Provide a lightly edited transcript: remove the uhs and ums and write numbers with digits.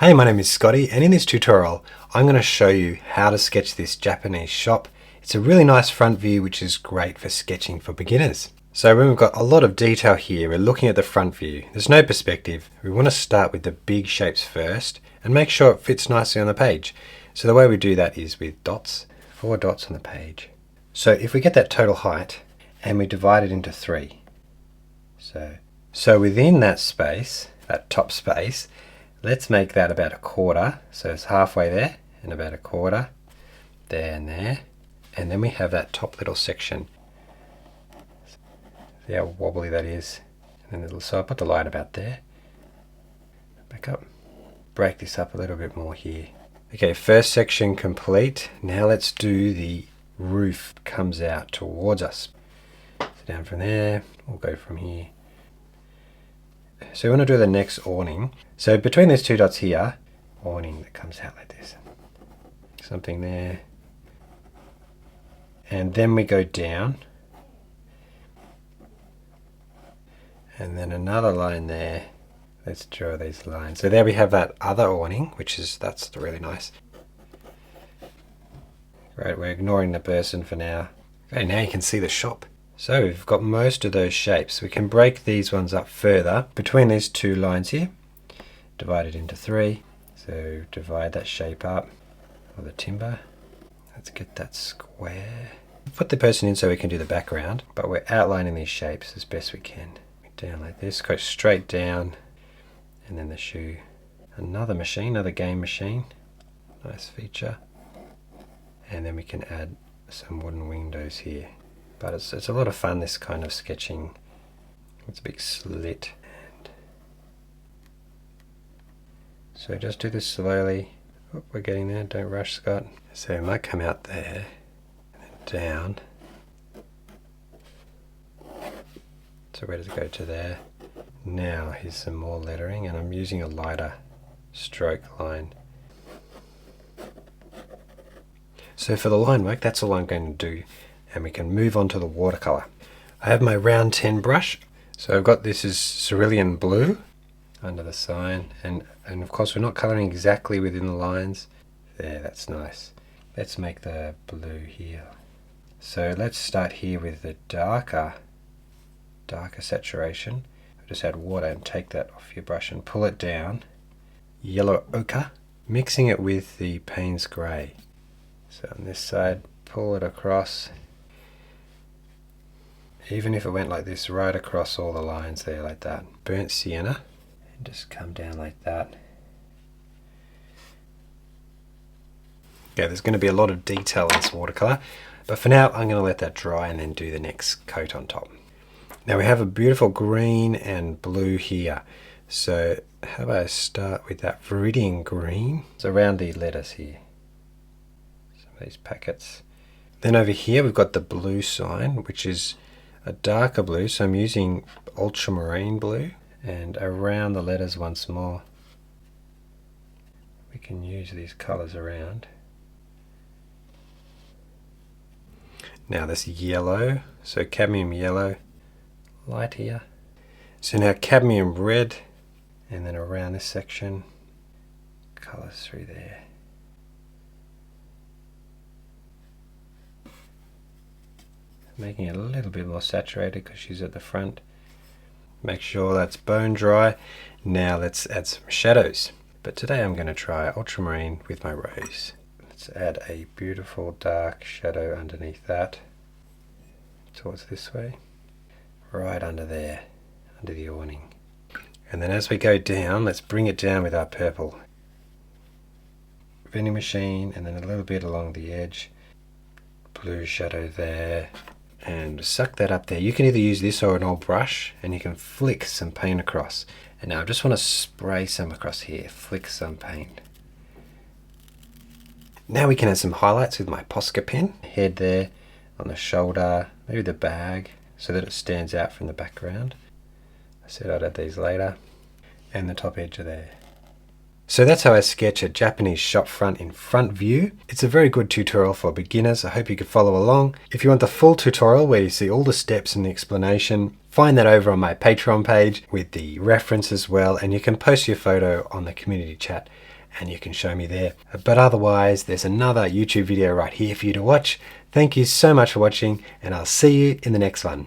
Hey, my name is Scotty, and in this tutorial I'm going to show you how to sketch this Japanese shop. It's a really nice front view which is great for sketching for beginners. So when we've got a lot of detail here, we're looking at the front view. There's no perspective. We want to start with the big shapes first and make sure it fits nicely on the page. So the way we do that is with dots, 4 dots on the page. So if we get that total height and we divide it into 3. So within that space, that top space, let's make that about a quarter, so it's halfway there, and about a quarter, there and there. And then we have that top little section. See how wobbly that is? And then so I put the light about there. Back up. Break this up a little bit more here. Okay, first section complete. Now let's do the roof. Comes out towards us. So down from there, we'll go from here. So we want to do the next awning. So between these 2 dots here, awning that comes out like this. Something there. And then we go down. And then another line there. Let's draw these lines. So there we have that other awning, that's really nice. Right, we're ignoring the person for now. Okay, now you can see the shop. So we've got most of those shapes. We can break these ones up further between these 2 lines here. Divide it into 3. So divide that shape up, or the timber. Let's get that square. Put the person in so we can do the background, but we're outlining these shapes as best we can. Down like this, go straight down, and then the shoe. Another machine, another game machine. Nice feature. And then we can add some wooden windows here. But it's a lot of fun, this kind of sketching. It's a big slit. So just do this slowly. Oh, we're getting there, don't rush, Scott. So it might come out there, and then down. So where does it go to there? Now here's some more lettering, and I'm using a lighter stroke line. So for the line work, that's all I'm going to do. And we can move on to the watercolor. I have my round 10 brush. So I've got this is cerulean blue under the sign. And of course we're not coloring exactly within the lines. There, that's nice. Let's make the blue here. So let's start here with the darker saturation. Just add water and take that off your brush and pull it down. Yellow ochre, mixing it with the Payne's grey. So on this side, pull it across. Even if it went like this, right across all the lines there like that. Burnt sienna, and just come down like that. Okay, there's going to be a lot of detail in this watercolor, but for now I'm going to let that dry and then do the next coat on top. Now we have a beautiful green and blue here. So how about I start with that viridian green? It's around the letters here. Some of these packets. Then over here we've got the blue sign, which is a darker blue, so I'm using ultramarine blue, and around the letters once more. We can use these colors around. Now this yellow, so cadmium yellow, light here. So now cadmium red, and then around this section, colors through there. Making it a little bit more saturated because she's at the front. Make sure that's bone dry. Now let's add some shadows. But today I'm going to try ultramarine with my rose. Let's add a beautiful dark shadow underneath that. Towards this way. Right under there, under the awning. And then as we go down, let's bring it down with our purple. Vending machine, and then a little bit along the edge. Blue shadow there. And suck that up there. You can either use this or an old brush, and you can flick some paint across. And now I just want to spray some across here, flick some paint. Now we can add some highlights with my Posca pen. Head there, on the shoulder, maybe the bag, so that it stands out from the background. I said I'd add these later. And the top edge of there. So that's how I sketch a Japanese shop front in front view. It's a very good tutorial for beginners. I hope you can follow along. If you want the full tutorial where you see all the steps and the explanation, find that over on my Patreon page with the reference as well, and you can post your photo on the community chat and you can show me there. But otherwise, there's another YouTube video right here for you to watch. Thank you so much for watching, and I'll see you in the next one.